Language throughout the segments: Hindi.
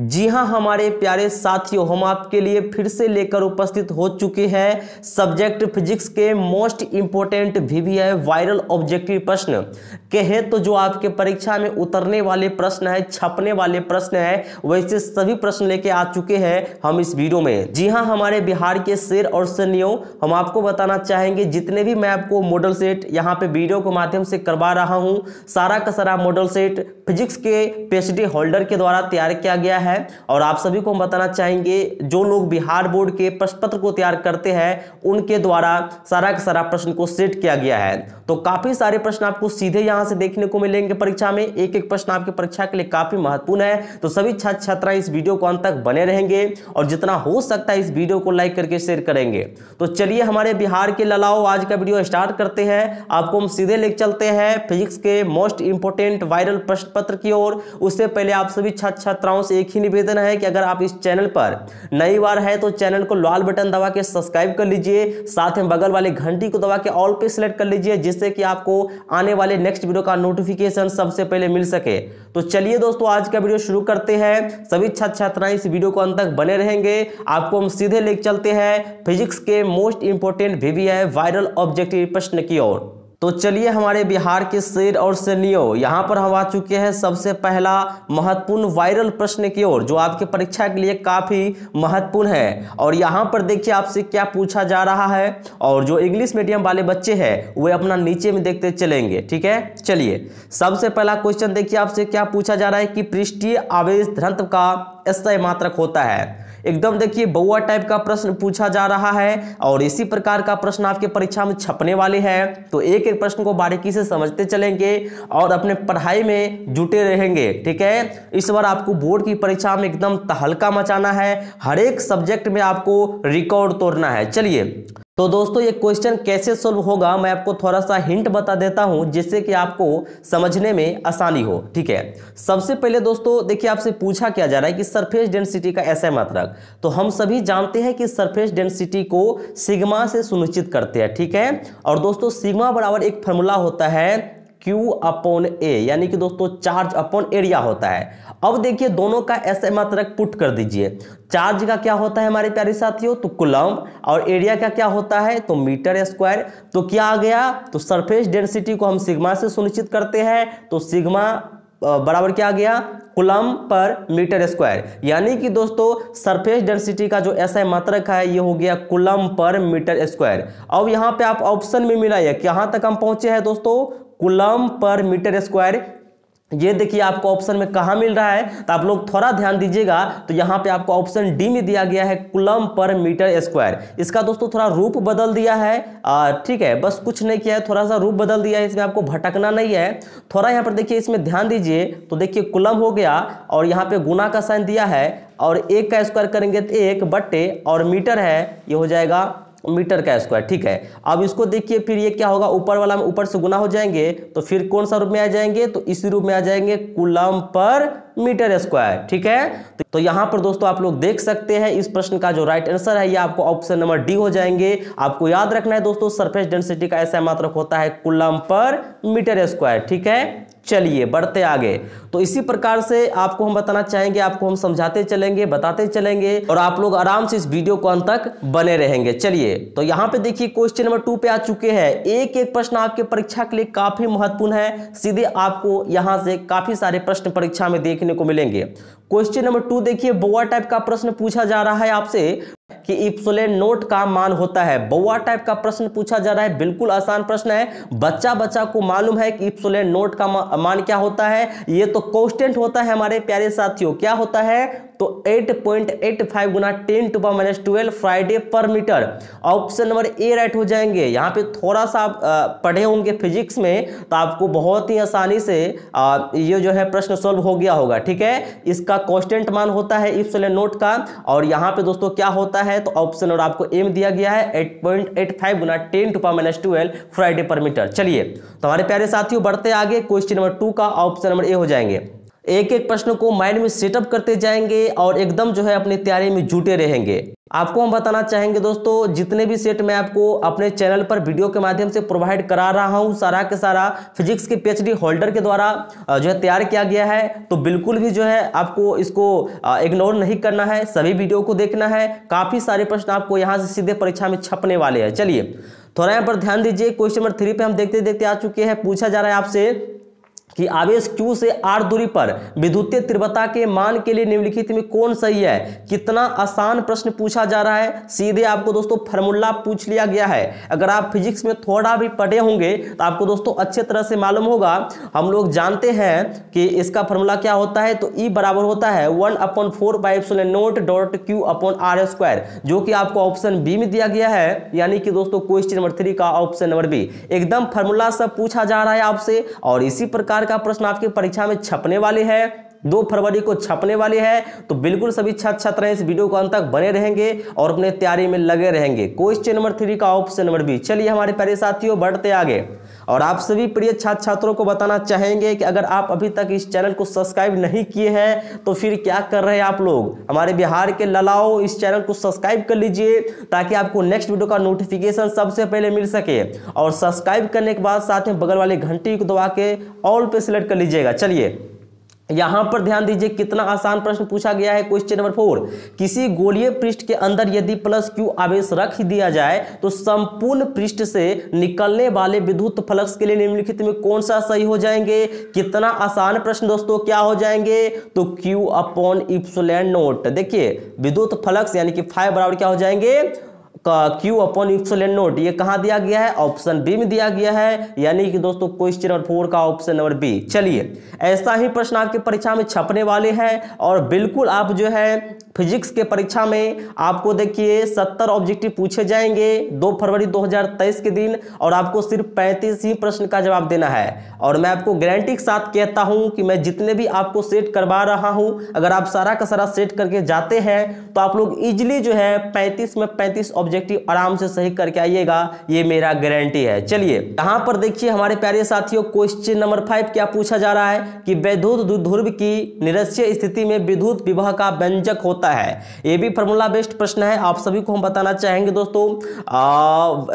जी हां हमारे प्यारे साथियों, हम आपके लिए फिर से लेकर उपस्थित हो चुके हैं सब्जेक्ट फिजिक्स के most important VVI viral objective प्रश्न कहे तो जो आपके परीक्षा में उतरने वाले प्रश्न है, छपने वाले प्रश्न है, वैसे सभी प्रश्न लेके आ चुके हैं हम इस वीडियो में। जी हां हमारे बिहार के शेर और सैनियों, हम आपको बताना चाहेंगे जितने भी मैं आपको मॉडल सेट यहाँ पे वीडियो के माध्यम से करवा रहा हूँ, सारा का सारा मॉडल सेट फिजिक्स के पीएचडी होल्डर के द्वारा तैयार किया गया है। और आप सभी को हम बताना चाहेंगे जो लोग बिहार बोर्ड के प्रश्न पत्र को तैयार करते हैं उनके द्वारा सारा का सारा प्रश्न को सेट किया गया है। तो काफी सारे प्रश्न आपको सीधे यहां से देखने को मिलेंगे परीक्षा में। एक एक प्रश्न आपकी परीक्षा के लिए काफी महत्वपूर्ण है, तो सभी छात्र छात्राएं इस वीडियो को अंत तक बने रहेंगे और जितना हो सकता है इस वीडियो को लाइक करके शेयर करेंगे। तो चलिए हमारे बिहार के ललाओ, आज का वीडियो स्टार्ट करते हैं। आपको हम सीधे लेकर चलते हैं फिजिक्स के मोस्ट इंपोर्टेंट वायरल प्रश्न पत्र की ओर। उससे पहले आप सभी छात्र छात्राओं से एक ही निवेदन है कि अगर आप इस चैनल पर नई बार है तो चैनल को लाल बटन दबा के सब्सक्राइब कर लीजिए, साथ में बगल वाले घंटी को दबा के ऑल पे सिलेक्ट कर लीजिए, जिससे कि आपको आने वाले नेक्स्ट वीडियो का नोटिफिकेशन सबसे पहले मिल सके। तो चलिए दोस्तों आज का वीडियो शुरू करते हैं। सभी छात्र छात्राएं इस वीडियो को अंत तक बने रहेंगे। आपको हम सीधे लेकर चलते हैं फिजिक्स के most important VVI viral objective प्रश्न की ओर। तो चलिए हमारे बिहार के शेर और सैनियों, यहां पर हम आ चुके हैं सबसे पहला महत्वपूर्ण वायरल प्रश्न की ओर, जो आपके परीक्षा के लिए काफी महत्वपूर्ण है। और यहां पर देखिए आपसे क्या पूछा जा रहा है, और जो इंग्लिश मीडियम वाले बच्चे हैं वे अपना नीचे में देखते चलेंगे। ठीक है, चलिए सबसे पहला क्वेश्चन देखिए आपसे क्या पूछा जा रहा है कि पृष्ठीय आवेश घनत्व का SI मात्रक होता है। एकदम देखिए बउआ टाइप का प्रश्न पूछा जा रहा है और इसी प्रकार का प्रश्न आपके परीक्षा में छपने वाले हैं। तो एक एक प्रश्न को बारीकी से समझते चलेंगे और अपने पढ़ाई में जुटे रहेंगे। ठीक है, इस बार आपको बोर्ड की परीक्षा में एकदम तहलका मचाना है, हर एक सब्जेक्ट में आपको रिकॉर्ड तोड़ना है। चलिए तो दोस्तों ये क्वेश्चन कैसे सोल्व होगा मैं आपको थोड़ा सा हिंट बता देता हूं, जिससे कि आपको समझने में आसानी हो। ठीक है, सबसे पहले दोस्तों देखिए आपसे पूछा क्या जा रहा है कि सरफेस डेंसिटी का SI मात्रक। तो हम सभी जानते हैं कि सरफेस डेंसिटी को सिग्मा से सुनिश्चित करते हैं। ठीक है, और दोस्तों सिग्मा बराबर एक फॉर्मूला होता है Q/A, यानी कि दोस्तों चार्ज अपॉन एरिया होता है। अब देखिए दोनों का SI मात्रक पुट कर दीजिए। चार्ज का क्या होता है हमारे प्यारे साथियों, तो कूलम, और एरिया का क्या होता है तो मीटर स्क्वायर। तो क्या आ गया, तो सरफेस डेंसिटी को हम सिग्मा से सुनिश्चित करते हैं, तो सिग्मा बराबर क्या आ गया, कूलम पर मीटर स्क्वायर। यानी कि दोस्तों सरफेस डेंसिटी का जो SI मात्रक है ये हो गया कूलम पर मीटर स्क्वायर। अब यहाँ पे आप ऑप्शन में मिलाइए, कहाँ तक हम पहुंचे हैं दोस्तों, कूलम पर मीटर स्क्वायर। ये देखिए आपको ऑप्शन में कहाँ मिल रहा है, तो आप लोग थोड़ा ध्यान दीजिएगा। तो यहाँ पे आपको ऑप्शन डी में दिया गया है कूलम पर मीटर स्क्वायर। इसका दोस्तों थोड़ा रूप बदल दिया है, ठीक है, बस कुछ नहीं किया है, थोड़ा सा रूप बदल दिया है, इसमें आपको भटकना नहीं है। थोड़ा यहाँ पर देखिए इसमें ध्यान दीजिए, तो देखिए कूलम हो गया और यहाँ पे गुना का साइन दिया है, और एक का स्क्वायर करेंगे तो 1 बट्टे, और मीटर है ये हो जाएगा मीटर का स्क्वायर। ठीक है, अब इसको देखिए फिर ये क्या होगा, ऊपर वाला में ऊपर से गुना हो जाएंगे, तो फिर कौन सा रूप में आ जाएंगे, तो इसी रूप में आ जाएंगे कूलम पर मीटर स्क्वायर। ठीक है, तो यहां पर दोस्तों आप लोग देख सकते हैं इस प्रश्न का जो राइट आंसर है ये आपको ऑप्शन नंबर डी हो जाएंगे। आपको याद रखना है दोस्तों सरफेस डेंसिटी का SI मात्रक होता है कूलम पर मीटर स्क्वायर। ठीक है, चलिए बढ़ते आगे। तो इसी प्रकार से आपको हम बताना चाहेंगे, आपको हम समझाते चलेंगे, बताते चलेंगे, और आप लोग आराम से इस वीडियो को अंत तक बने रहेंगे। चलिए तो यहाँ पे देखिए क्वेश्चन नंबर 2 पे आ चुके हैं। एक एक प्रश्न आपके परीक्षा के लिए काफी महत्वपूर्ण है, सीधे आपको यहाँ से काफी सारे प्रश्न परीक्षा में देखने को मिलेंगे। क्वेश्चन नंबर 2 देखिए बउआ टाइप का प्रश्न पूछा जा रहा है आपसे कि इप्सिलॉन नोट का मान होता है। बउआ टाइप का प्रश्न पूछा जा रहा है, बिल्कुल आसान प्रश्न है, बच्चा को मालूम है कि इप्सिलॉन नोट का मान क्या होता है। ये तो कांस्टेंट होता है हमारे प्यारे साथियों, क्या होता है, तो 8.85 गुना 10⁻12 farad per metre. Option number A right हो जाएंगे। यहाँ पे थोड़ा सा आप पढ़े होंगे फिजिक्स में, तो आपको बहुत ही आसानी से ये जो है प्रश्न सॉल्व हो गया होगा। ठीक है, इसका कांस्टेंट मान होता है इप्सिलॉन नोट का, और यहाँ पे दोस्तों क्या होता है, तो ऑप्शन और आपको एम दिया गया है 8.85 गुना 10⁻12 फ्राइडे पर मीटर। चलिए तो हमारे प्यारे साथियों बढ़ते आगे, क्वेश्चन नंबर 2 का ऑप्शन नंबर ए हो जाएंगे। एक एक प्रश्न को माइंड में सेटअप करते जाएंगे और एकदम जो है अपनी तैयारी में जुटे रहेंगे। आपको हम बताना चाहेंगे दोस्तों, जितने भी सेट मैं आपको अपने चैनल पर वीडियो के माध्यम से प्रोवाइड करा रहा हूं, सारा के सारा फिजिक्स के पीएचडी होल्डर के द्वारा जो है तैयार किया गया है। तो बिल्कुल भी जो है आपको इसको इग्नोर नहीं करना है, सभी वीडियो को देखना है। काफी सारे प्रश्न आपको यहां से सीधे परीक्षा में छपने वाले हैं। चलिए थोड़ा यहाँ पर ध्यान दीजिए। क्वेश्चन नंबर 3 पे हम देखते देखते आ चुके हैं। पूछा जा रहा है आपसे कि आवेश Q से R दूरी पर विद्युतीय तीव्रता के मान के लिए निम्नलिखित में कौन सही है। कितना आसान प्रश्न पूछा जा रहा है, सीधे आपको दोस्तों फार्मूला पूछ लिया गया है। अगर आप फिजिक्स में थोड़ा भी पढ़े होंगे तो आपको दोस्तों अच्छे तरह से मालूम होगा। हम लोग जानते हैं कि इसका फार्मूला क्या होता है, तो E बराबर होता है 1/4πε0.Q/r², जो कि आपको ऑप्शन बी में दिया गया है, यानी कि दोस्तों क्वेश्चन नंबर 3 का ऑप्शन नंबर बी। एकदम फार्मूला सब पूछा जा रहा है आपसे और इसी प्रकार का प्रश्न आपकी परीक्षा में छपने वाले हैं। 2 फरवरी को छपने वाले हैं। तो बिल्कुल सभी छात्र छात्राएं इस वीडियो को अंत तक बने रहेंगे और अपने तैयारी में लगे रहेंगे। क्वेश्चन नंबर 3 का ऑप्शन नंबर बी। चलिए हमारे प्यारे साथियों बढ़ते आगे और आप सभी प्रिय छात्र छात्रों को बताना चाहेंगे कि अगर आप अभी तक इस चैनल को सब्सक्राइब नहीं किए हैं तो फिर क्या कर रहे हैं आप लोग। हमारे बिहार के ललाओ, इस चैनल को सब्सक्राइब कर लीजिए ताकि आपको नेक्स्ट वीडियो का नोटिफिकेशन सबसे पहले मिल सके। और सब्सक्राइब करने के बाद साथ में बगल वाली घंटी को दबा के ऑल पे सिलेक्ट कर लीजिएगा। चलिए यहां पर ध्यान दीजिए, कितना आसान प्रश्न पूछा गया है। क्वेश्चन नंबर 4, किसी गोलीय पृष्ठ के अंदर यदि +Q आवेश रख दिया जाए तो संपूर्ण पृष्ठ से निकलने वाले विद्युत फ्लक्स के लिए निम्नलिखित में कौन सा सही हो जाएंगे। कितना आसान प्रश्न दोस्तों, क्या हो जाएंगे, तो Q/ε0। देखिए विद्युत फ्लक्स यानी कि फाई बराबर क्या हो जाएंगे, Q/ε0। ये कहां दिया गया है, ऑप्शन बी में दिया गया है, यानी कि दोस्तों क्वेश्चन नंबर 4 का ऑप्शन नंबर बी। चलिए ऐसा ही प्रश्न आपके परीक्षा में छपने वाले हैं और बिल्कुल आप जो है फिजिक्स के परीक्षा में आपको देखिए 70 ऑब्जेक्टिव पूछे जाएंगे 2 फरवरी 2023 के दिन और आपको सिर्फ 35 ही प्रश्न का जवाब देना है। और मैं आपको गारंटी के साथ कहता हूं कि मैं जितने भी आपको सेट करवा रहा हूं, अगर आप सारा का सारा सेट करके जाते हैं तो आप लोग इजिली जो है 35 में 35 ऑब्जेक्टिव आराम से सही करके आइएगा, ये मेरा गारंटी है। चलिए यहां पर देखिए हमारे प्यारे साथियों, क्वेश्चन नंबर 5 क्या पूछा जा रहा है कि वैद्युत ध्रुव की निरक्षीय स्थिति में विद्युत विभव का व्यंजक होता है। ये भी फार्मूला बेस्ड प्रश्न है, आप सभी को हम बताना चाहेंगे दोस्तों।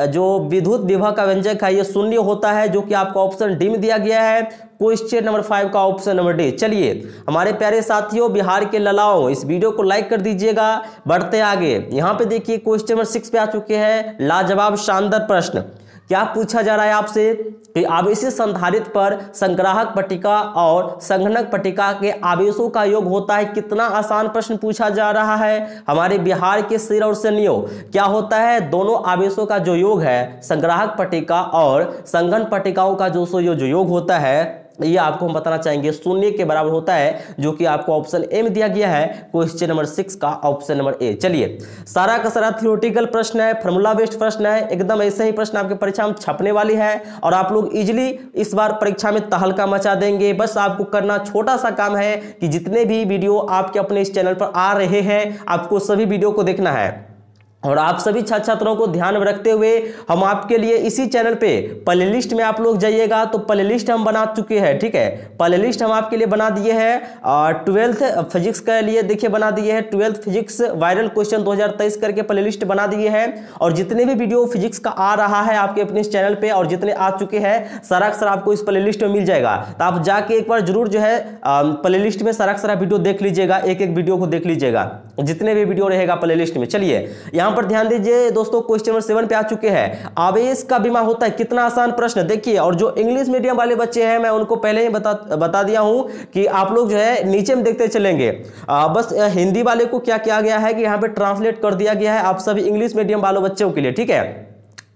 जो विद्युत विभव का व्यंजक है ये शून्य होता है, जो कि आपको ऑप्शन डी में दिया गया है। क्वेश्चन नंबर 5 का ऑप्शन नंबर डी। चलिए हमारे प्यारे साथियों, बिहार के ललाओं, इस वीडियो को लाइक कर दीजिएगा। बढ़ते आगे, यहां पे देखिए क्वेश्चन नंबर 6 पे आ चुके हैं। लाजवाब शानदार प्रश्न। क्या पूछा जा रहा है आपसे कि आवेशित संधारित्र पर संग्राहक पट्टिका और संघनक पट्टिका के आवेशों का योग होता है। कितना आसान प्रश्न पूछा जा रहा है हमारे बिहार के सिर और सैनियों। क्या होता है, दोनों आवेशों का जो योग है, संग्राहक पट्टिका और संघन पट्टिकाओं का जो योग होता है, ये आपको हम बताना चाहेंगे शून्य के बराबर होता है, जो कि आपको ऑप्शन ए में दिया गया है। क्वेश्चन नंबर 6 का ऑप्शन नंबर ए। चलिए सारा का सारा थियोरेटिकल प्रश्न है, फार्मूला बेस्ड प्रश्न है, एकदम ऐसे ही प्रश्न आपके परीक्षा में छपने वाली है और आप लोग इजीली इस बार परीक्षा में तहलका मचा देंगे। बस आपको करना छोटा सा काम है कि जितने भी वीडियो आपके अपने इस चैनल पर आ रहे हैं, आपको सभी वीडियो को देखना है। और आप सभी छात्र छात्रों को ध्यान में रखते हुए हम आपके लिए इसी चैनल पे प्लेलिस्ट में आप लोग जाइएगा तो प्लेलिस्ट हम बना चुके हैं। ठीक है, प्लेलिस्ट हम आपके लिए बना दिए हैं। 12th फिजिक्स के लिए देखिए बना दिए हैं, 12th फिजिक्स वायरल क्वेश्चन 2023 करके प्लेलिस्ट बना दिए हैं। और जितने भी वीडियो फिजिक्स का आ रहा है आपके अपने इस चैनल पे और जितने आ चुके हैं, सारा सर आपको इस प्लेलिस्ट में मिल जाएगा। तो आप जाके एक बार जरूर जो है प्लेलिस्ट में सारा सारा वीडियो देख लीजिएगा, एक एक वीडियो को देख लीजिएगा, जितने भी वीडियो रहेगा प्लेलिस्ट में। चलिए यहाँ पर ध्यान दीजिए दोस्तों, क्वेश्चन नंबर 7 पे आ चुके हैं। आवेश का विमा होता है। कितना आसान प्रश्न देखिए। और जो इंग्लिश मीडियम वाले बच्चे हैं, मैं उनको पहले ही बता दिया हूं कि आप लोग जो है नीचे में देखते चलेंगे। बस हिंदी वाले को क्या किया गया है कि यहाँ पे ट्रांसलेट कर दिया गया है आप सभी इंग्लिश मीडियम वालों बच्चों के लिए। ठीक है,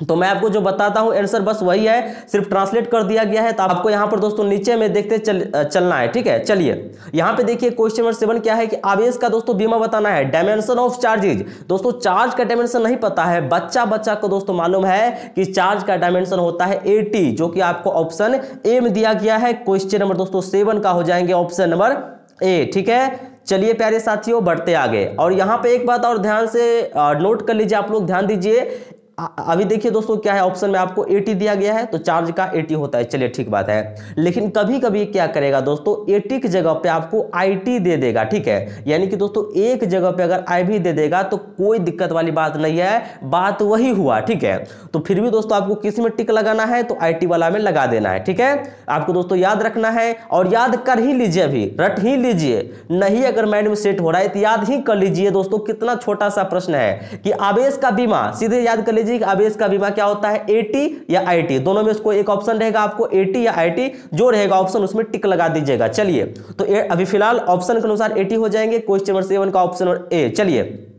तो मैं आपको जो बताता हूं आंसर बस वही है, सिर्फ ट्रांसलेट कर दिया गया है। तो आपको यहां पर दोस्तों नीचे में देखते चलना है। ठीक है, चलिए यहां पे देखिए क्वेश्चन नंबर 7 क्या है कि आवेश का दोस्तों विमा बताना है। Dimension of charges. दोस्तों चार्ज का डायमेंशन नहीं पता है, बच्चा को दोस्तों मालूम है कि चार्ज का डायमेंशन होता है 80, जो कि आपको ऑप्शन ए में दिया गया है। क्वेश्चन नंबर दोस्तों 7 का हो जाएंगे ऑप्शन नंबर ए। ठीक है, चलिए प्यारे साथियों बढ़ते आगे। और यहां पे एक बात और ध्यान से नोट कर लीजिए, आप लोग ध्यान दीजिए। अभी देखिए दोस्तों क्या है, ऑप्शन में आपको 80 दिया गया है तो चार्ज का 80 होता है, चलिए ठीक बात है। लेकिन कभी कभी क्या करेगा दोस्तों, 80 की जगह पे आपको IT दे देगा, ठीक है। यानी कि दोस्तों एक जगह पे अगर IV दे देगा तो कोई दिक्कत वाली बात नहीं है, बात वही हुआ, ठीक है। तो फिर भी दोस्तों आपको किस में टिक लगाना है, तो IT वाला में लगा देना है, ठीक है। आपको दोस्तों याद रखना है और याद कर ही लीजिए, अभी रट ही लीजिए, नहीं अगर माइंड में सेट हो रहा है तो याद ही कर लीजिए दोस्तों। कितना छोटा सा प्रश्न है कि आवेश का बीमा, सीधे याद कर लीजिए कि आवेश का बीमा क्या होता है, AT या IT, दोनों में इसको एक ऑप्शन रहेगा, आपको AT या IT जो रहेगा ऑप्शन उसमें टिक लगा दीजिएगा। चलिए तो अभी फिलहाल ऑप्शन के अनुसार 80 हो जाएंगे, क्वेश्चन नंबर 7 का ऑप्शन A। चलिए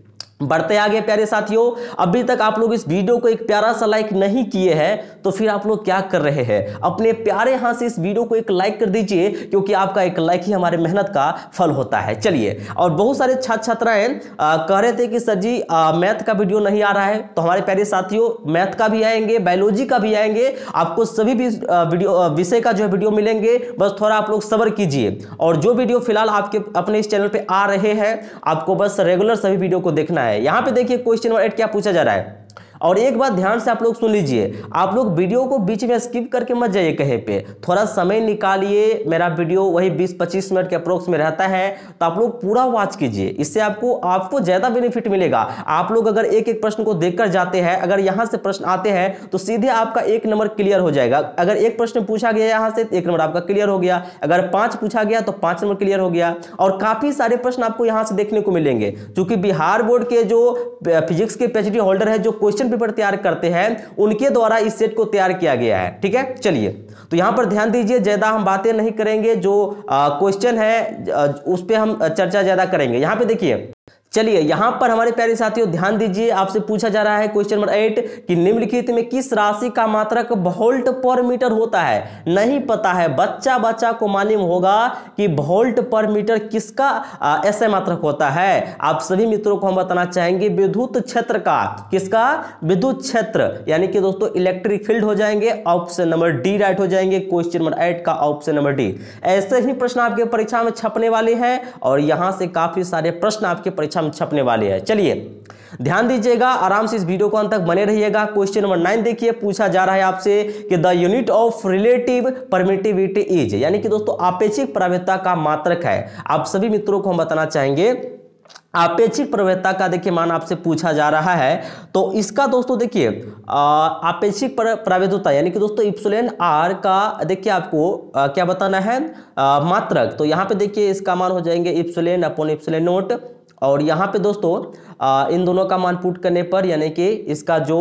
बढ़ते आगे प्यारे साथियों, अभी तक आप लोग इस वीडियो को एक प्यारा सा लाइक नहीं किए हैं तो फिर आप लोग क्या कर रहे हैं, अपने प्यारे हाथ से इस वीडियो को एक लाइक कर दीजिए, क्योंकि आपका एक लाइक ही हमारे मेहनत का फल होता है। चलिए, और बहुत सारे छात्र छात्राएं कह रहे थे कि सर जी मैथ का वीडियो नहीं आ रहा है, तो हमारे प्यारे साथियों मैथ का भी आएंगे, बायोलॉजी का भी आएंगे, आपको सभी भी वीडियो विषय का जो है वीडियो मिलेंगे, बस थोड़ा आप लोग सब्र कीजिए। और जो वीडियो फिलहाल आपके अपने इस चैनल पे आ रहे हैं, आपको बस रेगुलर सभी वीडियो को देखना है। यहां पे देखिए क्वेश्चन नंबर 8 क्या पूछा जा रहा है, और एक बात ध्यान से आप लोग सुन लीजिए, आप लोग वीडियो को बीच में स्किप करके मत जाइए कहीं पे, थोड़ा समय निकालिए। मेरा वीडियो वही 20-25 मिनट के अप्रोक्स में रहता है, तो आप लोग पूरा वॉच कीजिए, इससे आपको ज्यादा बेनिफिट मिलेगा। आप लोग अगर एक एक प्रश्न को देखकर जाते हैं, अगर यहां से प्रश्न आते हैं तो सीधे आपका 1 नंबर क्लियर हो जाएगा। अगर एक प्रश्न पूछा गया यहां से 1 नंबर आपका क्लियर हो गया, अगर 5 पूछा गया तो 5 नंबर क्लियर हो गया, और काफी सारे प्रश्न आपको यहां से देखने को मिलेंगे। क्योंकि बिहार बोर्ड के जो फिजिक्स के PhD होल्डर है, जो क्वेश्चन पेपर तैयार करते हैं, उनके द्वारा इस सेट को तैयार किया गया है, ठीक है। चलिए तो यहां पर ध्यान दीजिए, ज्यादा हम बातें नहीं करेंगे, जो क्वेश्चन है उस पे हम चर्चा ज्यादा करेंगे। यहां पे देखिए, चलिए यहां पर हमारे प्यारे साथियों ध्यान दीजिए, आपसे पूछा जा रहा है क्वेश्चन नंबर 8 कि निम्नलिखित में किस राशि का मात्रक वोल्ट पर मीटर होता है। नहीं पता है, बच्चा को मालूम होगा कि वोल्ट पर मीटर किसका ऐसा मात्रक होता है। आप सभी मित्रों को हम बताना चाहेंगे विद्युत क्षेत्र का, किसका, विद्युत क्षेत्र, यानी कि दोस्तों इलेक्ट्रिक फील्ड हो जाएंगे, ऑप्शन नंबर D राइट हो जाएंगे, क्वेश्चन नंबर 8 का ऑप्शन नंबर D। ऐसे ही प्रश्न आपके परीक्षा में छपने वाले हैं, और यहां से काफी सारे प्रश्न आपके परीक्षा छपने वाले हैं। चलिए ध्यान दीजिएगा, आराम से इस वीडियो को अंत तक बने रहिएगा। क्वेश्चन नंबर 9 देखिए, पूछा जा रहा है आपसे कि the unit of relative permittivity is, यानी कि दोस्तों आपेक्षिक प्रवृत्ता का मात्रक है। आप सभी मित्रों को हम बताना चाहेंगे आपेक्षिक प्रवृत्ता का देखिए मान आपसे पूछा जा रहा है, तो इसका दोस्तों देखिए आपेक्षिक प्रवृत्ता यानी कि दोस्तों इप्सिलॉन R का देखिए आपको क्या बताना है, मात्रक। तो यहाँ पे देखिए इसका मान हो जाएंगे इप्सिलॉन अपॉन इप्सिलॉन नोट, और यहाँ पे दोस्तों इन दोनों का मान पुट करने पर यानी कि इसका जो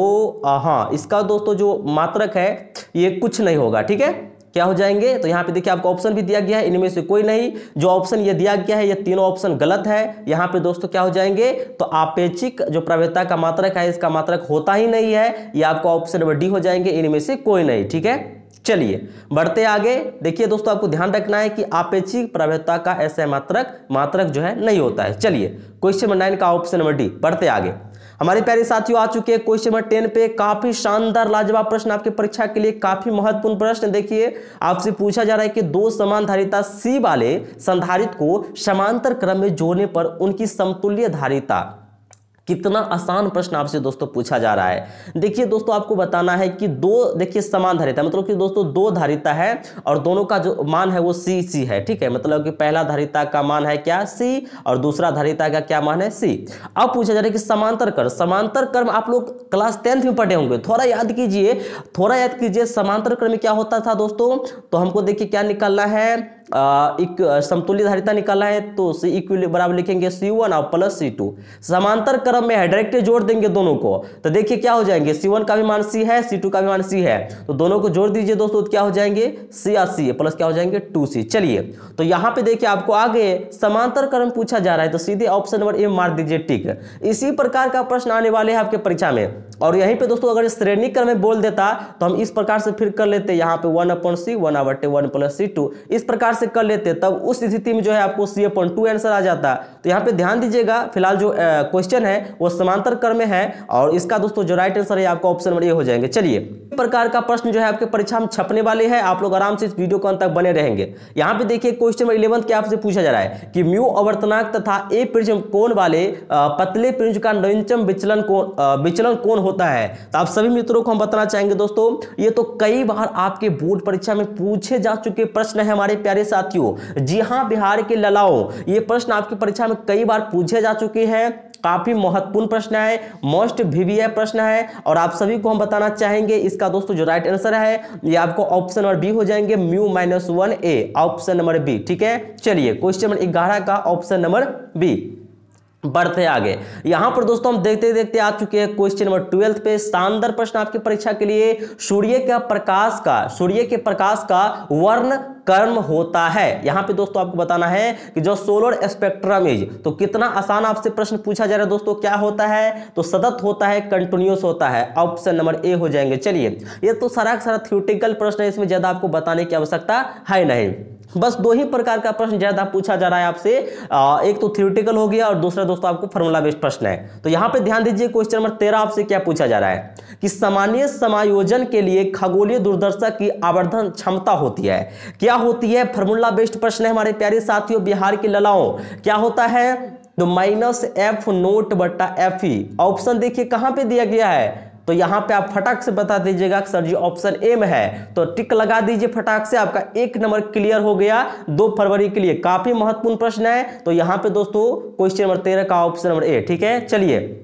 इसका दोस्तों जो मात्रक है ये कुछ नहीं होगा, ठीक है। क्या हो जाएंगे, तो यहाँ पे देखिए आपको ऑप्शन भी दिया गया है, इनमें से कोई नहीं, जो ऑप्शन ये दिया गया है ये तीनों ऑप्शन गलत है। यहाँ पे दोस्तों क्या हो जाएंगे, तो आपेक्षिक जो प्रवृत्ता का मात्रक है इसका मात्रक होता ही नहीं है, ये आपका ऑप्शन नंबर D हो जाएंगे, इनमें से कोई नहीं, ठीक है। चलिए बढ़ते आगे, देखिए दोस्तों आपको ध्यान रखना है कि आपेक्षिक प्रवृत्ता का ऐसा मात्रक जो है नहीं होता है। चलिए क्वेश्चन नंबर 9 का ऑप्शन नंबर D। बढ़ते आगे, हमारे प्यारे साथियों आ चुके हैं क्वेश्चन नंबर 10 पे। काफी शानदार लाजवाब प्रश्न आपके परीक्षा के लिए, काफी महत्वपूर्ण प्रश्न। देखिए आपसे पूछा जा रहा है कि दो समान धारिता C वाले संधारित्र को समांतर क्रम में जोड़ने पर उनकी समतुल्य धारिता। कितना आसान प्रश्न आपसे दोस्तों पूछा जा रहा है। देखिए दोस्तों आपको बताना है कि दो देखिए समान धारिता, मतलब कि दोस्तों दो धारिता है और दोनों का जो मान है वो C है, ठीक है। मतलब कि पहला धारिता का मान है क्या, C, और दूसरा धारिता का क्या मान है, C। अब पूछा जा रहा है कि समांतर क्रम आप लोग क्लास 10th में पढ़े होंगे, थोड़ा याद कीजिए समांतर क्रम में क्या होता था दोस्तों। तो हमको देखिए क्या निकालना है, एक समतुल्य धारिता निकालना है, तो C इक्वल बराबर लिखेंगे C1 और प्लस C2। समांतर क्रम में है, डायरेक्ट जोड़ देंगे दोनों को, तो देखिए क्या हो जाएंगे, C1 का भी मान C है, C2 का भी मान C है, तो दोनों को जोड़ दीजिए दोस्तों, तो क्या हो जाएंगे C और C प्लस क्या हो जाएंगे 2C। चलिए तो यहाँ पे देखिए आपको आगे समांतर क्रम पूछा जा रहा है, तो सीधे ऑप्शन नंबर A मार दीजिए टिक। इसी प्रकार का प्रश्न आने वाले हैं आपके परीक्षा में। और यहीं पे दोस्तों अगर श्रेणी क्रम में बोल देता तो हम इस प्रकार से फिर कर लेते, यहाँ पे 1/C 1/1 + C2, इस प्रकार प्रकार से कर लेते तब उस स्थिति में जो है आपको C/2 आंसर आ जाता। तो यहाँ पे ध्यान दीजिएगा, फिलहाल जो क्वेश्चन है वो समांतर क्रम में है और इसका दोस्तों जो राइट आंसर है आपका ऑप्शन नंबर ए हो जाएंगे। चलिए, प्रकार का प्रश्न जो है आपके परीक्षा में छपने वाले हैं, आप लोग आराम से इस वीडियो को अंत तक बने रहेंगे। यहाँ पे देखिए क्वेश्चन नंबर 11 क्या आपसे पूछा जा रहा है कि म्यू अवर्तनांक तथा ए प्रिज्म कोण वाले पतले प्रिज्म का न्यूनतम विचलन कोण होता है। तो आप सभी मित्रों को हम बताना चाहेंगे दोस्तों, ये तो कई बार आपके बोर्ड परीक्षा में पूछे जा चुके प्रश्न है हमारे प्यारे साथियों। जी हाँ बिहार के ललाओं, ये प्रश्न आपकी परीक्षा में कई बार पूछे जा चुके हैं, काफी महत्वपूर्ण प्रश्न है, मोस्ट वीवीआई प्रश्न है और आप सभी को हम बताना चाहेंगे इसका दोस्तों जो राइट आंसर है ये आपको ऑप्शन नंबर बी हो जाएंगे, μ-1a, ऑप्शन नंबर बी। ठीक है, चलिए क्वेश्चन नंबर 11 का ऑप्शन नंबर बी। बढ़ते आगे, यहां पर दोस्तों हम देखते देखते आ चुके हैं क्वेश्चन नंबर 12 पे। शानदार प्रश्न आपकी परीक्षा के लिए, सूर्य के प्रकाश का वर्ण कर्म होता है। यहां पे दोस्तों आपको बताना है कि जो सोलर स्पेक्ट्रम इज, तो कितना आसान आपसे प्रश्न पूछा जा रहा है दोस्तों, क्या होता है तो सतत होता है, कंटिन्यूअस होता है, ऑप्शन नंबर ए हो जाएंगे। चलिए, ये तो सारा थ्योरेटिकल प्रश्न है, इसमें ज्यादा आपको बताने की आवश्यकता है नहीं, बस दो ही प्रकार का प्रश्न ज्यादा पूछा जा रहा है आपसे, एक तो थ्योरेटिकल हो गया और दूसरा दोस्तों आपको फार्मूला बेस्ड प्रश्न है। तो यहां पे ध्यान दीजिए क्वेश्चन नंबर 13 आपसे क्या पूछा जा रहा है कि सामान्य समायोजन के लिए खगोलीय दूरदर्शक की आवर्धन क्षमता होती है, क्या होती है, फार्मूला बेस्ड प्रश्न है हमारे प्यारे साथियों बिहार के ललाओं। क्या होता है तो -F0/Fe, ऑप्शन देखिए कहां पे दिया गया है, तो यहां पे आप फटाक से बता दीजिएगा सर जी ऑप्शन ए में है, तो टिक लगा दीजिए फटाक से, आपका 1 नंबर क्लियर हो गया 2 फरवरी के लिए। काफी महत्वपूर्ण प्रश्न है, तो यहां पे दोस्तों क्वेश्चन नंबर 13 का ऑप्शन नंबर ए। ठीक है, चलिए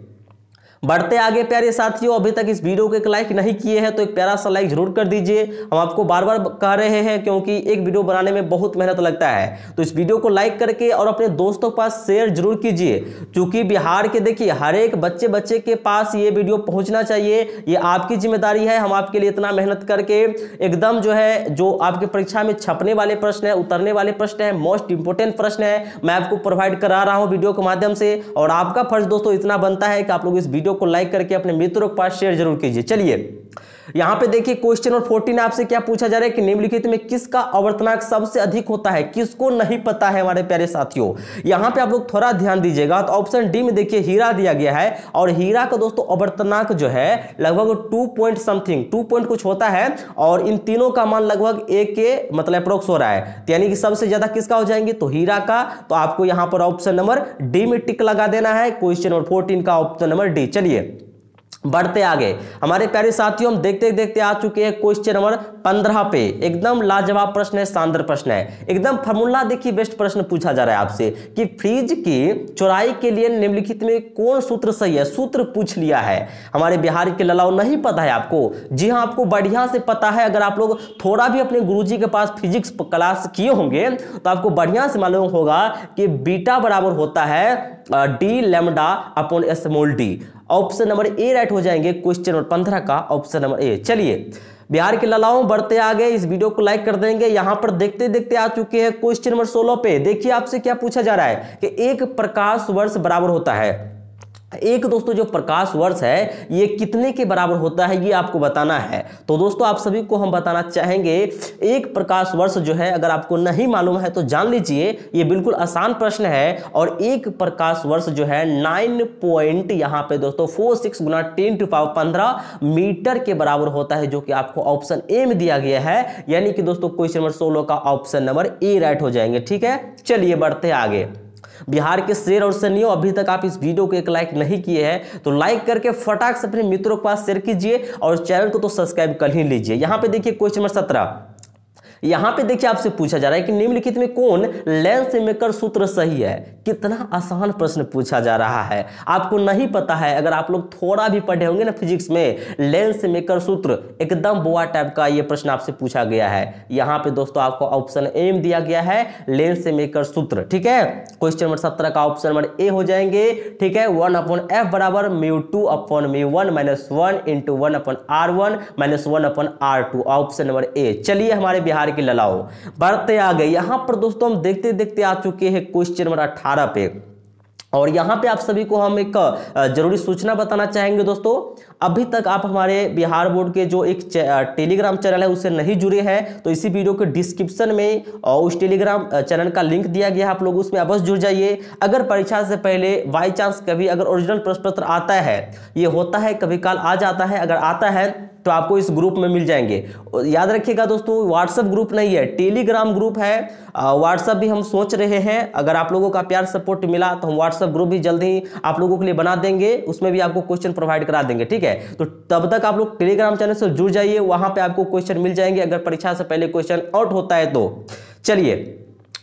बढ़ते आगे प्यारे साथियों, अभी तक इस वीडियो को एक लाइक नहीं किए हैं तो एक प्यारा सा लाइक जरूर कर दीजिए। हम आपको बार बार कह रहे हैं क्योंकि एक वीडियो बनाने में बहुत मेहनत लगता है, तो इस वीडियो को लाइक करके और अपने दोस्तों के पास शेयर जरूर कीजिए, क्योंकि बिहार के देखिए हर एक बच्चे के पास ये वीडियो पहुंचना चाहिए, ये आपकी जिम्मेदारी है। हम आपके लिए इतना मेहनत करके एकदम जो है जो आपके परीक्षा में छपने वाले प्रश्न है, उतरने वाले प्रश्न है, मोस्ट इंपोर्टेंट प्रश्न है, मैं आपको प्रोवाइड करा रहा हूं वीडियो के माध्यम से। और आपका फर्ज दोस्तों इतना बनता है कि आप लोग इस वीडियो को लाइक करके अपने मित्रों के पास शेयर जरूर कीजिए। चलिए यहां पे देखिए क्वेश्चन नंबर 14 आपसे क्या पूछा जा रहा है कि निम्नलिखित में किसका आवर्तनांक सबसे अधिक होता है, किसको नहीं पता है हमारे प्यारे साथियों। यहां पे आप लोग थोड़ा ध्यान दीजिएगा, तो ऑप्शन डी में देखिए हीरा दिया गया है और हीरा का दोस्तों आवर्तनांक जो है लगभग 2 पॉइंट कुछ होता है और इन तीनों का मान लगभग 1 के मतलब अप्रोक्स हो रहा है, यानी कि सबसे ज्यादा किसका हो जाएंगे तो हीरा का। तो आपको यहां पर ऑप्शन नंबर डी में टिक लगा देना है, क्वेश्चन नंबर 14 का ऑप्शन नंबर डी। चलिए बढ़ते आगे हमारे प्यारे साथियों, हम देखते देखते आ चुके हैं क्वेश्चन नंबर 15 पे। एकदम लाजवाब प्रश्न है, शानदार प्रश्न है, एकदम फार्मूला देखिए बेस्ट प्रश्न पूछा जा रहा है आपसे कि फ्रिज की चौड़ाई के लिए निम्नलिखित में कौन सूत्र सही है। सूत्र पूछ लिया है हमारे बिहार के ललाओ, नहीं पता है आपको? जी हाँ, आपको बढ़िया से पता है। अगर आप लोग थोड़ा भी अपने गुरुजी के पास फिजिक्स क्लास किए होंगे तो आपको बढ़िया से मालूम होगा कि बीटा बराबर होता है D lambda upon small D. Option number A right हो जाएंगे, क्वेश्चन नंबर 15 का ऑप्शन नंबर ए। चलिए बिहार के ललाओं बढ़ते आगे, इस वीडियो को लाइक कर देंगे। यहां पर देखते देखते आ चुके हैं क्वेश्चन नंबर 16 पे। देखिए आपसे क्या पूछा जा रहा है कि एक प्रकाश वर्ष बराबर होता है, एक दोस्तों जो प्रकाश वर्ष है ये कितने के बराबर होता है ये आपको बताना है। तो दोस्तों आप सभी को हम बताना चाहेंगे, एक प्रकाश वर्ष जो है अगर आपको नहीं मालूम है तो जान लीजिए, ये बिल्कुल आसान प्रश्न है। और एक प्रकाश वर्ष जो है 9 पॉइंट यहाँ पे दोस्तों 46 गुना 10⁻15 मीटर के बराबर होता है, जो कि आपको ऑप्शन ए में दिया गया है, यानी कि दोस्तों क्वेश्चन नंबर 16 का ऑप्शन नंबर ए राइट हो जाएंगे। ठीक है, चलिए बढ़ते आगे। बिहार के शेर और सनियों, अभी तक आप इस वीडियो को एक लाइक नहीं किए हैं तो लाइक करके फटाक से अपने मित्रों के पास शेयर कीजिए और चैनल को तो सब्सक्राइब कर ही लीजिए। यहां पे देखिए क्वेश्चन नंबर 17, यहां पे देखिए आपसे पूछा जा रहा है कि निम्नलिखित में कौन लेंस मेकर सूत्र सही है। कितना आसान प्रश्न पूछा जा रहा है, आपको नहीं पता है? अगर आप लोग थोड़ा भी पढ़े होंगे ना फिजिक्स में, लेंस मेकर सूत्र एकदम बोआ टाइप का ये प्रश्न आपसे पूछा गया है। यहां पे दोस्तों आपको ऑप्शन ए में दिया गया है लेंस मेकर सूत्र। ठीक है, क्वेश्चन नंबर 17 का ऑप्शन नंबर ए हो जाएंगे। ठीक है, 1/f बराबर μ2/μ1 -1 × 1/r1 -1/r2, ऑप्शन नंबर ए। चलिए हमारे बिहार के ललाओ बढ़ते आ गए। यहां पर दोस्तों हम देखते देखते आ चुके हैं क्वेश्चन नंबर 18 पे। और यहाँ पे आप सभी को हम एक जरूरी सूचना बताना चाहेंगे दोस्तों, अभी तक आप हमारे बिहार बोर्ड के जो एक टेलीग्राम चैनल है उससे नहीं जुड़े हैं तो इसी वीडियो के डिस्क्रिप्शन में उस टेलीग्राम चैनल का लिंक दिया गया है, आप लोग उसमें अवश्य जुड़ जाइए। अगर परीक्षा से पहले बाई चांस कभी अगर ओरिजिनल प्रश्न पत्र आता है, ये होता है कभी काल आ जाता है, अगर आता है तो आपको इस ग्रुप में मिल जाएंगे। याद रखिएगा दोस्तों, व्हाट्सएप ग्रुप नहीं है, टेलीग्राम ग्रुप है। व्हाट्सएप भी हम सोच रहे हैं, अगर आप लोगों का प्यार सपोर्ट मिला तो हम व्हाट्सएप ग्रुप भी जल्द ही आप लोगों के लिए बना देंगे, उसमें भी आपको क्वेश्चन प्रोवाइड करा देंगे, ठीक है। तो तब तक आप लोग टेलीग्राम चैनल से जुड़ जाइए, वहां पे आपको क्वेश्चन मिल जाएंगे अगर परीक्षा से पहले क्वेश्चन आउट होता है तो। चलिए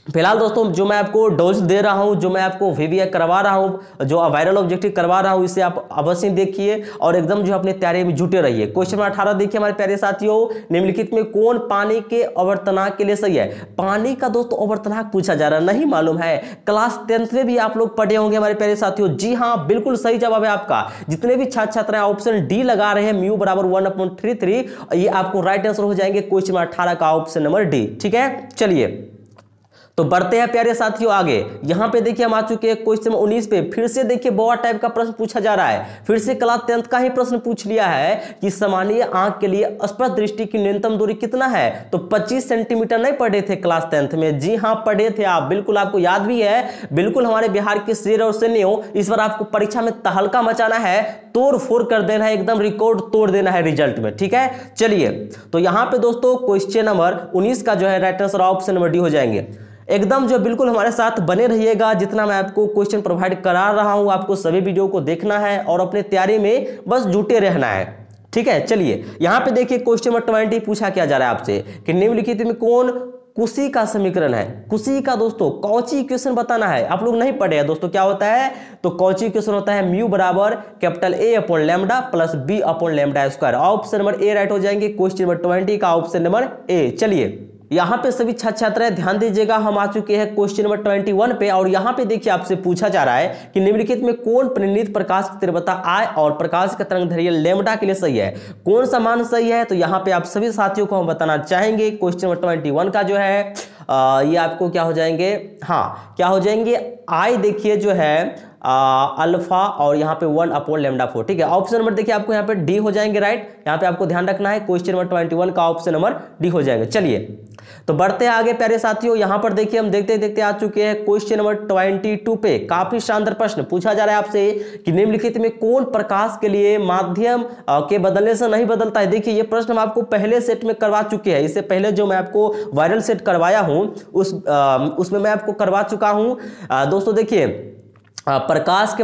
फिलहाल दोस्तों जो मैं आपको डोज दे रहा हूं, जो मैं आपको वीवीआई करवा रहा हूं, जो वायरल ऑब्जेक्टिव करवा रहा हूं, इसे आप अवश्य देखिए और एकदम जो अपने तैयारी में जुटे रहिए। क्वेश्चन नंबर 18 देखिए हमारे प्यारे साथियों, निम्नलिखित में कौन पानी के अवर्तनाक के लिए सही है। पानी का दोस्तों अवर्तनाक पूछा जा रहा है, नहीं मालूम है? क्लास 10th में भी आप लोग पढ़े होंगे हमारे प्यारे साथियों। जी हाँ, बिल्कुल सही जवाब है आपका। जितने भी छात्र छात्राएं ऑप्शन डी लगा रहे हैं, म्यू बराबर 1/33, ये आपको राइट आंसर हो जाएंगे क्वेश्चन नंबर 18 का ऑप्शन नंबर डी, ठीक है। चलिए तो बढ़ते हैं प्यारे साथियों आगे। यहां पे देखिए हम आ चुके हैं क्वेश्चन 19 पे। फिर से देखिए बोआ टाइप का प्रश्न पूछा जा रहा है, फिर से क्लास 10th का ही प्रश्न पूछ लिया है कि सामान्य आंख के लिए स्पष्ट दृष्टि की न्यूनतम दूरी कितना है। तो 25 सेंटीमीटर नहीं पढ़े थे क्लास 10th में? जी हाँ पढ़े थे आप, बिल्कुल आपको याद भी है। बिल्कुल हमारे बिहार के शेर और सेनियो, इस बार आपको परीक्षा में तहलका मचाना है, तोड़ फोड़ कर देना है, एकदम रिकॉर्ड तोड़ देना है रिजल्ट में, ठीक है। चलिए तो यहां पे दोस्तों क्वेश्चन नंबर 19 का जो है right answer option number D हो जाएंगे। एकदम जो बिल्कुल हमारे साथ बने रहिएगा, जितना मैं आपको क्वेश्चन प्रोवाइड करा रहा हूं आपको सभी वीडियो को देखना है और अपने तैयारी में बस जुटे रहना है, ठीक है। चलिए यहां पे देखिए क्वेश्चन नंबर 20 पूछा क्या जा रहा है आपसे कि निम्नलिखित में कौन कुशी का समीकरण है। कुशी का दोस्तों कौची इक्वेशन बताना है, आप लोग नहीं पढ़े हैं दोस्तों। क्या होता है? तो कौची इक्वेशन होता है म्यू बराबर capital A upon lambda plus B upon lambda square. Option number A right हो जाएंगे क्वेश्चन नंबर 20 का ऑप्शन नंबर ए। चलिए यहां पे सभी छात्र छात्राएं ध्यान दीजिएगा, हम आ चुके हैं क्वेश्चन नंबर 21 पे और यहां पे देखिए आपसे पूछा जा रहा है कि निम्नलिखित में कौन परिणीत प्रकाश की तीव्रता आई और प्रकाश का तरंगदैर्घ्य लैम्डा के लिए सही है। कौन सा मान सही है? तो यहां पे आप सभी साथियों को हम बताना चाहेंगे क्वेश्चन नंबर 21 का जो है ये आपको क्या हो जाएंगे, हाँ क्या हो जाएंगे, आई देखिए जो है अल्फा और यहाँ पे 1/λ4, ठीक है। ऑप्शन नंबर देखिए आपको यहाँ पे डी हो जाएंगे राइट, यहाँ पे आपको ध्यान रखना है क्वेश्चन नंबर 21 का ऑप्शन नंबर डी हो जाएंगे। चलिए तो बढ़ते हैं आगे प्यारे साथियों, यहाँ पर देखिए हम देखते देखते आ चुके हैं क्वेश्चन नंबर 22 पे। काफी शानदार प्रश्न पूछा जा रहा है आपसे कि निम्नलिखित में कौन प्रकाश के लिए माध्यम के बदलने से नहीं बदलता है। देखिए ये प्रश्न हम आपको पहले सेट में करवा चुके हैं, इससे पहले जो मैं आपको वायरल सेट करवाया हूं उसमें मैं आपको करवा चुका हूं दोस्तों। देखिए प्रकाश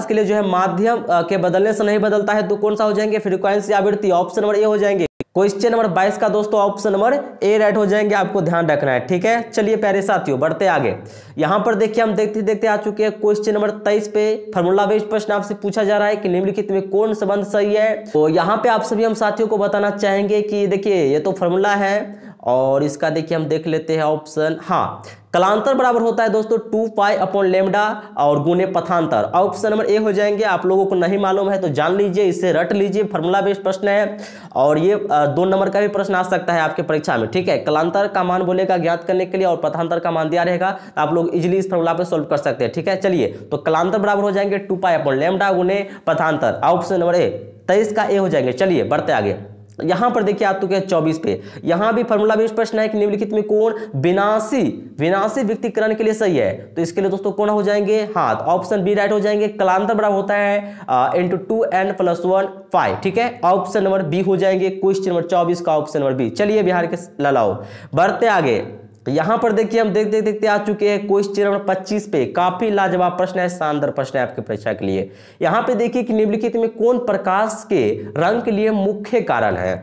के लिए जो है माध्यम के बदलने से नहीं बदलता है, तो कौन सा हो जाएंगे, फ्रीक्वेंसी आवृत्ति, ऑप्शन नंबर ए हो जाएंगे। क्वेश्चन नंबर 22 का दोस्तों ऑप्शन नंबर ए राइट हो जाएंगे, आपको ध्यान रखना है, ठीक है। चलिए प्यारे साथियों बढ़ते आगे। यहां पर देखिए हम देखते देखते आ चुके हैं क्वेश्चन नंबर 23 पे। फार्मूला बेस्ड प्रश्न आपसे पूछा जा रहा है कि निम्नलिखित में कौन संबंध सही है। तो यहाँ पे आप सभी हम साथियों को बताना चाहेंगे कि देखिए ये तो फार्मूला है और इसका देखिए हम देख लेते हैं ऑप्शन, हाँ कलांतर बराबर होता है दोस्तों 2π/λ और गुणे पथांतर। ऑप्शन नंबर ए हो जाएंगे। आप लोगों को नहीं मालूम है तो जान लीजिए, इसे रट लीजिए, फार्मूला बेस्ड प्रश्न है और ये 2 नंबर का भी प्रश्न आ सकता है आपके परीक्षा में, ठीक है। कलांतर का मान बोलेगा ज्ञात करने के लिए और पथांतर का मान दिया रहेगा, आप लोग इजिली इस फार्मूला पे सोल्व कर सकते हैं, ठीक है। चलिए तो कलांतर बराबर हो जाएंगे 2π/λ गुणे पथांतर, ऑप्शन नंबर ए 23 का ए हो जाएंगे। चलिए बढ़ते आगे। यहां पर देखिए आप तो क्या 24 पे, यहां भी फार्मूला बेस्ड प्रश्न है कि निम्नलिखित में कौन विनाशी व्यक्तिकरण के लिए सही है। तो इसके लिए दोस्तों कौन हो जाएंगे, हाँ ऑप्शन बी राइट हो जाएंगे। कलांतर बराबर होता है इंटू 2n+1 5, ठीक है। ऑप्शन नंबर बी हो जाएंगे क्वेश्चन नंबर 24 का ऑप्शन नंबर बी। चलिए बिहार के ललाओ बढ़ते आगे। यहां पर देखिए हम देखते देखते आ चुके हैं क्वेश्चन नंबर 25 पे। काफी लाजवाब प्रश्न है, शानदार प्रश्न है आपके परीक्षा के लिए। यहां पे देखिए कि निम्नलिखित में कौन प्रकाश के रंग के लिए मुख्य कारण है।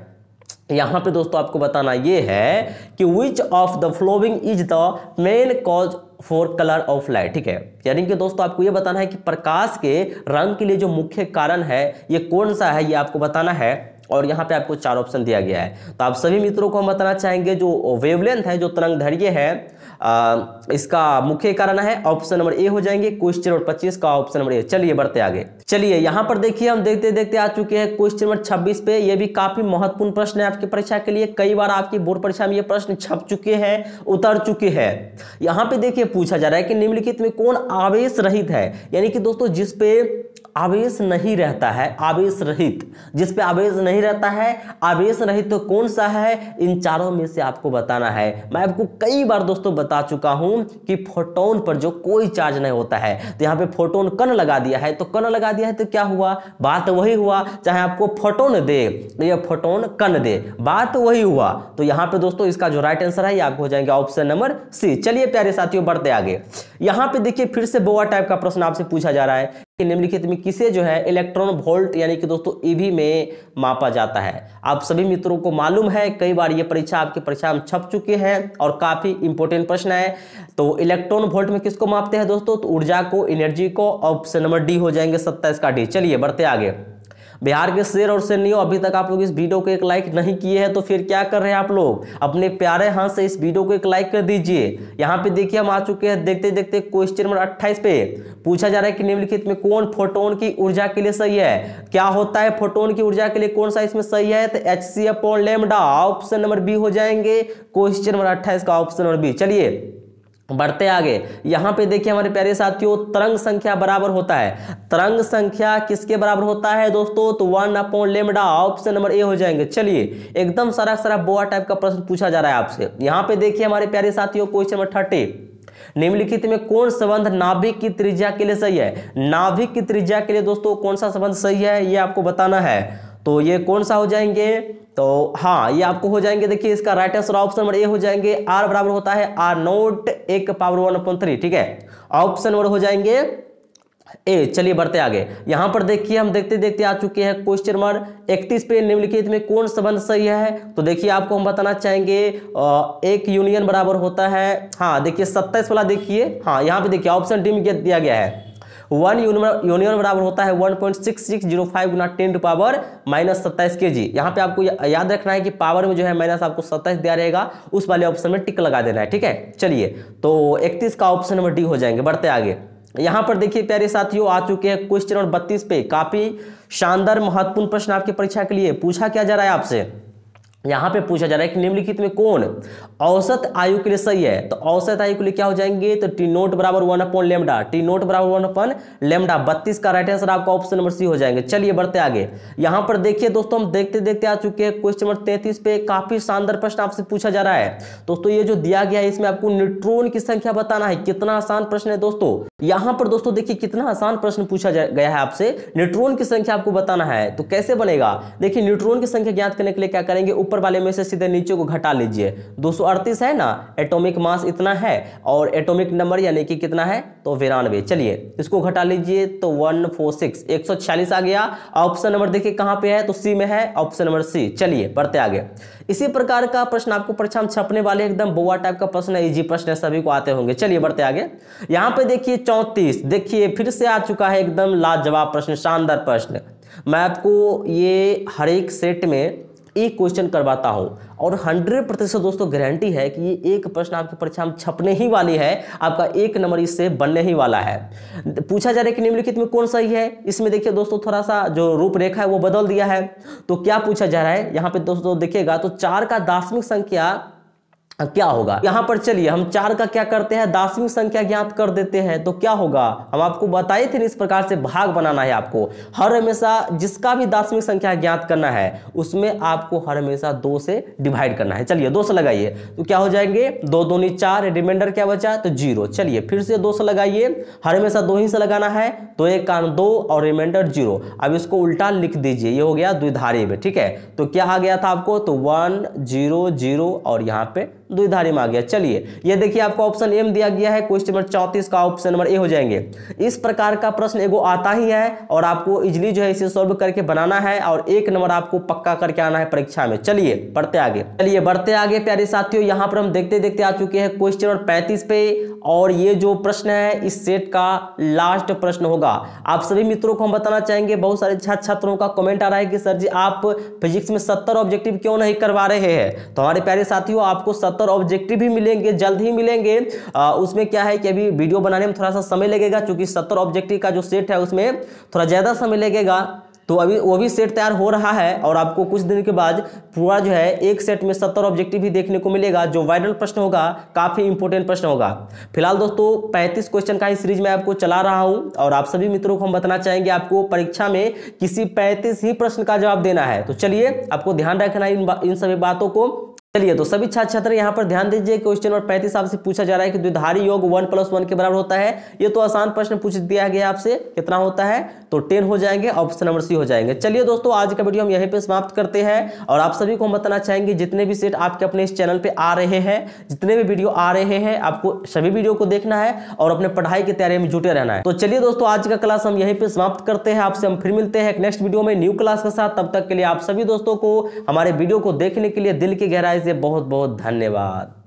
यहां पे दोस्तों आपको बताना यह है कि which of the following is the main cause for colour of light, ठीक है। यानी कि दोस्तों आपको यह बताना है कि प्रकाश के रंग के लिए जो मुख्य कारण है ये कौन सा है, ये आपको बताना है और यहाँ पे आपको 4 ऑप्शन दिया गया है। तो आप सभी मित्रों को हम बताना चाहेंगे जो वेवलेंथ है, जो तरंगदैर्घ्य है इसका मुख्य कारण है ऑप्शन नंबर ए हो जाएंगे क्वेश्चन नंबर 25 का ऑप्शन नंबर ए। चलिए बढ़ते आगे। चलिए यहाँ पर देखिए हम देखते देखते आ चुके हैं क्वेश्चन नंबर 26 पे। ये भी काफी महत्वपूर्ण प्रश्न है आपकी परीक्षा के लिए। कई बार आपकी बोर्ड परीक्षा में ये प्रश्न छप चुके हैं, उतर चुके हैं। यहाँ पे देखिए पूछा जा रहा है कि निम्नलिखित में कौन आवेश रहित है, यानी कि दोस्तों जिस पे आवेश नहीं रहता है, आवेश रहित, जिस पे आवेश नहीं रहता है, आवेश रहित तो कौन सा है, इन चारों में से आपको बताना है। मैं आपको कई बार दोस्तों बता चुका हूं कि फोटोन पर जो कोई चार्ज नहीं होता है, तो यहाँ पे फोटोन कण लगा दिया है, तो कण लगा दिया है तो क्या हुआ, बात वही हुआ। चाहे आपको फोटोन दे या फोटोन कण दे, बात वही हुआ। तो यहाँ पे दोस्तों इसका जो राइट आंसर है ये आपको हो जाएंगे ऑप्शन नंबर सी। चलिए प्यारे साथियों बढ़ते आगे। यहाँ पे देखिए फिर से बोआ टाइप का प्रश्न आपसे पूछा जा रहा है कि निम्नलिखित में किसे जो है इलेक्ट्रॉन वोल्ट यानी कि दोस्तों ईवी में मापा जाता है। आप सभी मित्रों को मालूम है, कई बार ये परीक्षा आपकी परीक्षा में छप चुके हैं और काफी इंपॉर्टेंट प्रश्न है। तो इलेक्ट्रॉन वोल्ट में किसको मापते हैं दोस्तों, तो ऊर्जा को, एनर्जी को। ऑप्शन नंबर डी हो जाएंगे 27 का डी। चलिए बढ़ते आगे। बिहार के शेर और शेरनियों, अभी तक आप लोग इस वीडियो को एक लाइक नहीं किए हैं तो फिर क्या कर रहे हैं आप लोग, अपने प्यारे हाथ से इस वीडियो को एक लाइक कर दीजिए। यहाँ पे देखिए हम आ चुके हैं देखते देखते क्वेश्चन नंबर 28 पे। पूछा जा रहा है कि निम्नलिखित में कौन फोटोन की ऊर्जा के लिए सही है। क्या होता है फोटोन की ऊर्जा के लिए, कौन सा इसमें सही है, तो hc/λ। ऑप्शन नंबर बी हो जाएंगे क्वेश्चन नंबर 28 का ऑप्शन नंबर बी। चलिए बढ़ते आगे। यहां पे देखिए हमारे प्यारे साथियों, तरंग संख्या बराबर होता है। तरंग संख्या किसके बराबर होता है दोस्तों, तो 1/λ। ऑप्शन नंबर ए हो जाएंगे। चलिए एकदम सारा बोआ टाइप का प्रश्न पूछा जा रहा है आपसे। यहां पे देखिए हमारे प्यारे साथियों क्वेश्चन नंबर 30, निम्नलिखित में कौन संबंध नाभिक की त्रिज्या के लिए सही है। नाभिक की त्रिज्या के लिए दोस्तों कौन सा संबंध सही है ये आपको बताना है। तो ये कौन सा हो जाएंगे, तो हाँ ये आपको हो जाएंगे। देखिए इसका राइट आंसर ऑप्शन नंबर ए हो जाएंगे। आर बराबर होता है r0 1/1/3। ठीक है, ऑप्शन नंबर हो जाएंगे ए। चलिए बढ़ते आगे। यहां पर देखिए हम देखते देखते आ चुके हैं क्वेश्चन नंबर 31 पे। निम्नलिखित में कौन संबंध सही है, तो देखिए आपको हम बताना चाहेंगे एक यूनियन बराबर होता है, हाँ देखिए 27 वाला देखिए, हाँ यहाँ पे देखिए ऑप्शन डी में दिया गया है 1 यूनियन बराबर होता है 1.6605 गुना 10⁻⁻27 kg। यहाँ पे आपको याद रखना है कि पावर में जो है माइनस आपको 27 दिया रहेगा, उस वाले ऑप्शन में टिक लगा देना है। ठीक है, चलिए तो 31 का ऑप्शन नंबर डी हो जाएंगे। बढ़ते आगे। यहाँ पर देखिए प्यारे साथियों आ चुके हैं क्वेश्चन नंबर 32 पे। काफी शानदार महत्वपूर्ण प्रश्न आपकी परीक्षा के लिए पूछा क्या जा रहा है आपसे। यहाँ पे पूछा जा रहा है कि निम्नलिखित में कौन औसत आयु के लिए सही है। तो औसत आयु के लिए क्या हो जाएंगे, तो T0 बराबर 1/λ। T0 बराबर 1/λ। 32 का राइट आंसर आपका ऑप्शन नंबर सी हो जाएंगे। चलिए बढ़ते आगे। यहाँ पर देखिए दोस्तों हम देखते देखते आ चुके हैं क्वेश्चन नंबर 33 पे। काफी शानदार प्रश्न आपसे पूछा जा रहा है दोस्तों। ये जो दिया गया है इसमें आपको न्यूट्रॉन की संख्या बताना है। कितना आसान प्रश्न है दोस्तों। यहाँ पर दोस्तों देखिए कितना आसान प्रश्न पूछा गया है आपसे। न्यूट्रॉन की संख्या आपको बताना है, तो कैसे बनेगा, देखिए न्यूट्रॉन की संख्या ज्ञात करने के लिए क्या करेंगे, ऊपर वाले में से सीधे नीचे को घटा लीजिए। 238 है ना, एटॉमिक मास इतना है और एटॉमिक नंबर यानी कि कितना है, तो 92। चलिए इसको घटा लीजिए तो 146 146 आ गया। ऑप्शन नंबर देखिए कहां पे है, तो सी में है, ऑप्शन नंबर सी। चलिए बढ़ते आगे। इसी प्रकार का प्रश्न आपको परीक्षा में छपने वाले, एकदम बोआ टाइप का प्रश्न है, इजी प्रश्न है, सभी को आते होंगे। चलिए बढ़ते आगे। यहां पे देखिए 34, देखिए फिर से आ चुका है एकदम लाजवाब प्रश्न, शानदार प्रश्न। मैं आपको ये हर एक सेट में एक क्वेश्चन करवाता हूं और 100% दोस्तों गारंटी है कि ये एक प्रश्न आपकी परीक्षा में छपने ही वाली है, आपका 1 नंबर इससे बनने ही वाला है। पूछा जा रहा है कि निम्नलिखित में कौन सही है। इसमें देखिए दोस्तों थोड़ा सा जो रूपरेखा है वो बदल दिया है। तो क्या पूछा जा रहा है यहाँ पे दोस्तों देखिएगा, तो 4 का दशमिक संख्या क्या होगा। यहां पर चलिए हम 4 का क्या करते हैं, दशमिक संख्या ज्ञात कर देते हैं। तो क्या होगा, हम आपको बताए थे इस प्रकार से भाग बनाना है आपको। हर हमेशा जिसका भी दशमिक संख्या ज्ञात करना है उसमें आपको हर हमेशा 2 से डिवाइड करना है। चलिए 2 से लगाइए तो क्या हो जाएंगे, 2 दूनी 4, रिमाइंडर क्या बचा, तो 0। चलिए फिर से 2 से लगाइए, हर हमेशा 2 ही से लगाना है, तो 1 का 2 और रिमाइंडर 0। अब इसको उल्टा लिख दीजिए, ये हो गया द्विधारी में। ठीक है, तो क्या आ गया था आपको, तो 1 0 0 और यहाँ पे द्विधारी में आ गया। चलिए ये देखिए आपको ऑप्शन एम दिया गया है, क्वेश्चन नंबर 34 का ऑप्शन नंबर ए हो जाएंगे। इस प्रकार का प्रश्न एगो आता ही है और आपको इजीली जो है इसे सॉल्व करके बनाना है और 1 नंबर आपको पक्का करके आना है परीक्षा में। चलिए बढ़ते आगे। चलिए बढ़ते आगे प्यारे साथियों, यहां पर हम देखते देखते आ चुके हैं क्वेश्चन नंबर 35 पे और ये जो प्रश्न है इस सेट का लास्ट प्रश्न होगा। आप सभी मित्रों को हम बताना चाहेंगे, बहुत सारे छात्रों का कमेंट आ रहा है कि सर जी आप फिजिक्स में 70 ऑब्जेक्टिव क्यों नहीं करवा रहे हैं। तो हमारे प्यारे साथियों आपको 70 70 ऑब्जेक्टिव भी मिलेंगे, जल्द ही मिलेंगे। उसमें क्या है कि अभी वीडियो बनाने में थोड़ा सा समय लगेगा, क्योंकि 70 ऑब्जेक्टिव का जो सेट है उसमें थोड़ा ज़्यादा समय लगेगा। तो अभी वो भी सेट तैयार हो रहा है और आपको कुछ दिन के बाद पूरा जो है एक सेट में 70 ऑब्जेक्टिव भी देखने को मिलेगा। जो वायरल प्रश्न होगा काफी इंपॉर्टेंट प्रश्न होगा। फिलहाल दोस्तों 35 क्वेश्चन का ही सीरीज मैं आपको चला रहा हूं और आप सभी मित्रों को हम बताना चाहेंगे आपको परीक्षा में किसी 35 ही प्रश्न का जवाब देना है। तो चलिए, आपको ध्यान रखना इन सभी बातों को। चलिए, तो सभी छात्र छात्र यहाँ पर ध्यान दीजिए। क्वेश्चन नंबर 35 आपसे पूछा जा रहा है कि द्विधारी योग 1 + 1 के बराबर होता है। ये तो आसान प्रश्न पूछ दिया गया आपसे, कितना होता है तो 10 हो जाएंगे, ऑप्शन नंबर सी हो जाएंगे। चलिए दोस्तों, आज का वीडियो हम यहीं पे समाप्त करते हैं और आप सभी को हम बताना चाहेंगे जितने भी सेट आपके अपने इस चैनल पे आ रहे हैं, जितने भी वीडियो आ रहे हैं, आपको सभी वीडियो को देखना है और अपने पढ़ाई की तैयारी में जुटे रहना है। तो चलिए दोस्तों, आज का क्लास हम यहीं पे समाप्त करते हैं। आपसे हम फिर मिलते हैं एक नेक्स्ट वीडियो में न्यू क्लास के साथ। तब तक के लिए आप सभी दोस्तों को हमारे वीडियो को देखने के लिए दिल की गहराई से बहुत बहुत धन्यवाद।